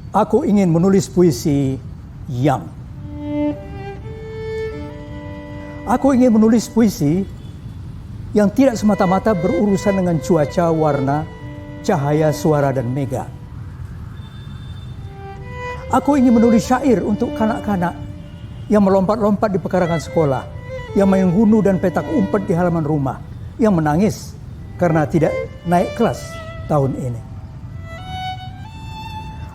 Aku ingin menulis puisi yang. Aku ingin menulis puisi yang tidak semata-mata berurusan dengan cuaca, warna, cahaya, suara, dan mega. Aku ingin menulis syair untuk kanak-kanak yang melompat-lompat di pekarangan sekolah, yang main gundu dan petak umpet di halaman rumah, yang menangis karena tidak naik kelas tahun ini.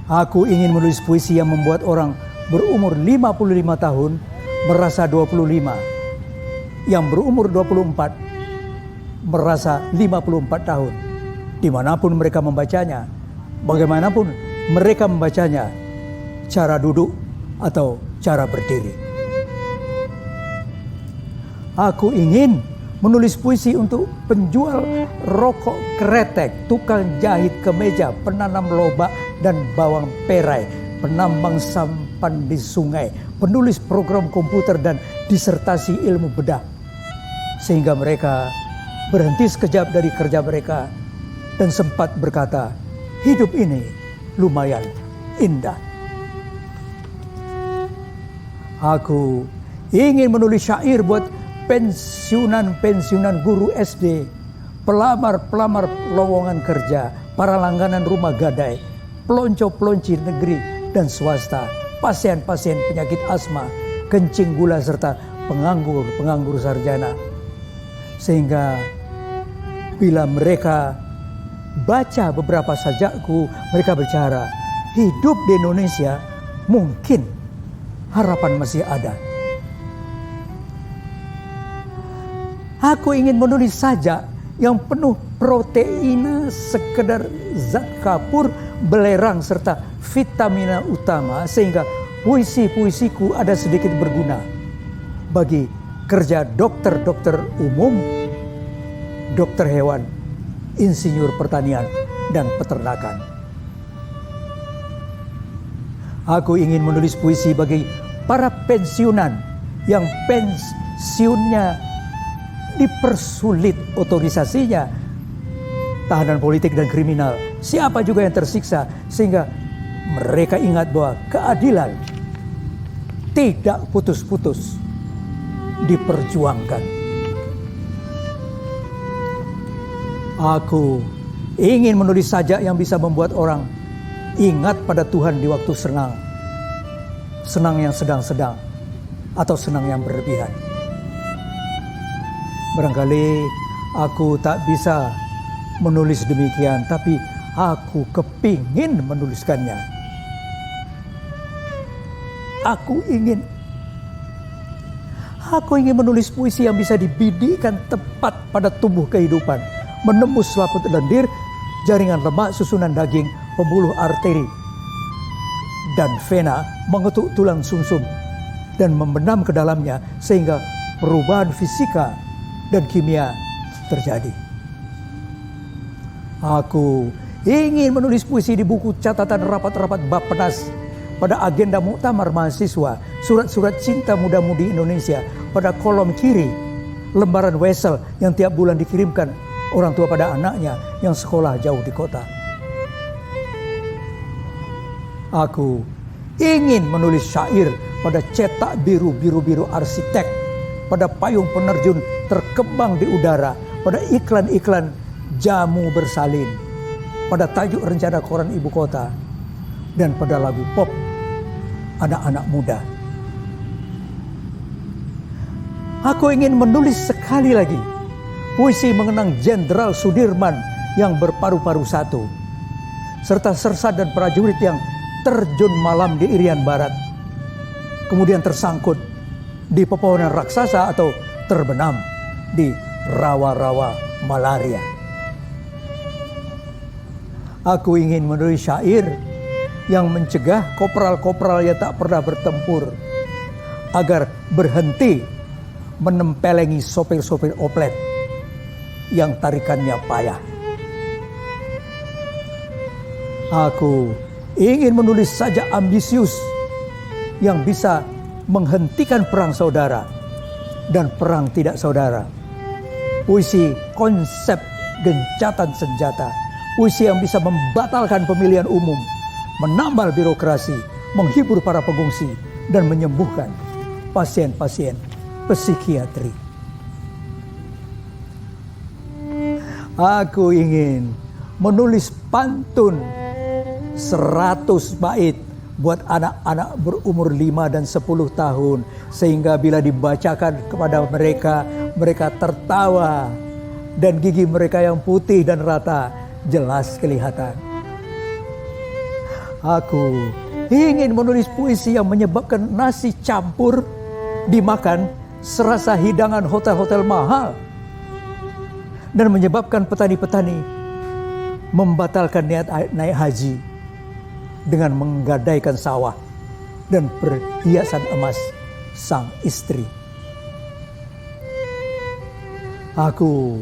Aku ingin menulis puisi yang membuat orang berumur 55 tahun merasa 25, yang berumur 24 merasa 54 tahun. Dimanapun mereka membacanya, bagaimanapun mereka membacanya, cara duduk atau cara berdiri. Aku ingin menulis puisi untuk penjual rokok kretek, tukang jahit kemeja, penanam lobak dan bawang perai, penambang sampan di sungai, penulis program komputer dan disertasi ilmu bedah. Sehingga mereka berhenti sekejap dari kerja mereka dan sempat berkata, hidup ini lumayan indah. Aku ingin menulis syair buat pensiunan guru SD, pelamar lowongan kerja, para langganan rumah gadai, pelonco-pelonci negeri dan swasta, pasien-pasien penyakit asma, kencing gula serta penganggur sarjana. Sehingga bila mereka baca beberapa sajakku, mereka bicara, hidup di Indonesia mungkin harapan masih ada. Aku ingin menulis sajak yang penuh proteina, sekedar zat kapur, belerang serta vitamina utama, sehingga puisi-puisiku ada sedikit berguna bagi kerja dokter umum, dokter hewan, insinyur pertanian, dan peternakan. Aku ingin menulis puisi bagi para pensiunan yang pensiunnya dipersulit otorisasinya, tahanan politik dan kriminal, siapa juga yang tersiksa, sehingga mereka ingat bahwa keadilan tidak putus-putus diperjuangkan. Aku ingin menulis sajak yang bisa membuat orang ingat pada Tuhan di waktu senang, senang yang sedang-sedang atau senang yang berlebihan. Barangkali aku tak bisa menulis demikian, tapi aku kepingin menuliskannya. Aku ingin menulis puisi yang bisa dibidikkan tepat pada tumbuh kehidupan, menembus selaput lendir, jaringan lemak, susunan daging, pembuluh arteri, dan vena, mengetuk tulang sumsum, dan membenam ke dalamnya, sehingga perubahan fisika dan kimia terjadi. Aku ingin menulis puisi di buku catatan rapat-rapat Bappenas, pada agenda muktamar mahasiswa, surat-surat cinta muda-mudi Indonesia, pada kolom kiri, lembaran wesel yang tiap bulan dikirimkan orang tua pada anaknya yang sekolah jauh di kota. Aku ingin menulis syair pada cetak biru arsitek, pada payung penerjun terkembang di udara, pada iklan-iklan jamu bersalin, pada tajuk rencana koran ibu kota, dan pada lagu pop anak-anak muda. Aku ingin menulis sekali lagi puisi mengenang Jenderal Sudirman yang berparu-paru satu, serta sersan dan prajurit yang terjun malam di Irian Barat, kemudian tersangkut di pepohonan raksasa atau terbenam di rawa-rawa malaria. Aku ingin menulis syair yang mencegah kopral-kopral yang tak pernah bertempur agar berhenti menempelengi sopir-sopir oplet yang tarikannya payah. Aku ingin menulis sajak ambisius yang bisa menghentikan perang saudara dan perang tidak saudara. Puisi konsep gencatan senjata, puisi yang bisa membatalkan pemilihan umum, menambal birokrasi, menghibur para pengungsi, dan menyembuhkan pasien-pasien psikiatri. Aku ingin menulis pantun 100 bait buat anak-anak berumur 5 dan 10 tahun, sehingga bila dibacakan kepada mereka, mereka tertawa dan gigi mereka yang putih dan rata jelas kelihatan. Aku ingin menulis puisi yang menyebabkan nasi campur dimakan serasa hidangan hotel-hotel mahal, dan menyebabkan petani-petani membatalkan niat naik haji dengan menggadaikan sawah dan perhiasan emas sang istri. Aku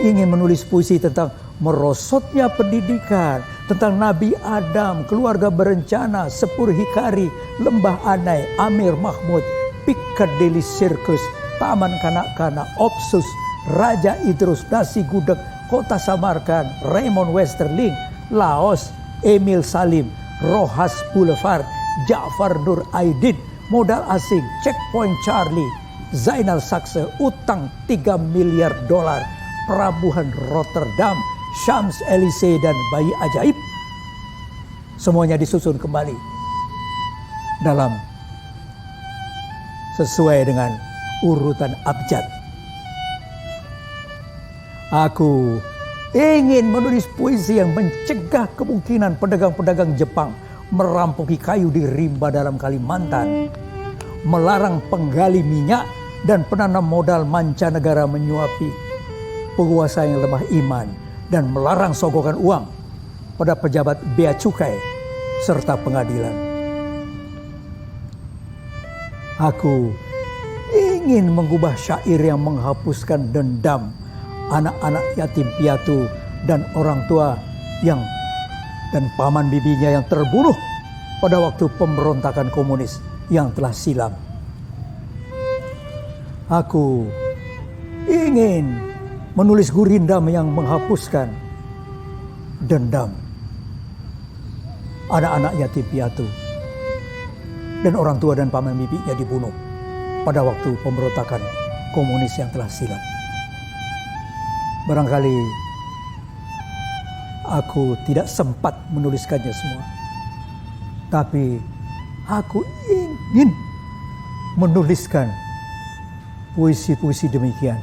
ingin menulis puisi tentang merosotnya pendidikan, tentang Nabi Adam, keluarga berencana, Sepur Hikari, Lembah Anai, Amir Mahmud, Piccadilly Circus, Taman Kanak-kanak, Opsus, Raja Idrus, Nasi Gudeg, Kota Samarkand, Raymond Westerling, Laos, Emil Salim, Rohas Boulevard, Ja'far Nur Aidin, Modal Asing, Checkpoint Charlie, Zainal Sakse, Utang 3 miliar dolar, Pelabuhan Rotterdam, Syams Elise, dan Bayi Ajaib. Semuanya disusun kembali dalam sesuai dengan urutan abjad. Aku ingin menulis puisi yang mencegah kemungkinan pedagang-pedagang Jepang merampoki kayu di rimba dalam Kalimantan, melarang penggali minyak dan penanam modal mancanegara menyuapi penguasa yang lemah iman, dan melarang sogokan uang pada pejabat bea cukai serta pengadilan. Aku ingin mengubah syair yang menghapuskan dendam anak-anak yatim piatu dan orang tua dan paman bibinya yang terbunuh pada waktu pemberontakan komunis yang telah silam. Aku ingin menulis gurindam yang menghapuskan dendam anak-anak yatim piatu dan orang tua dan paman bibinya dibunuh pada waktu pemberontakan komunis yang telah silam. Barangkali aku tidak sempat menuliskannya semua, tapi aku ingin menuliskan puisi-puisi demikian.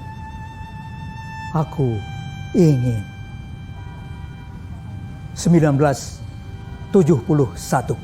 Aku ingin 1971.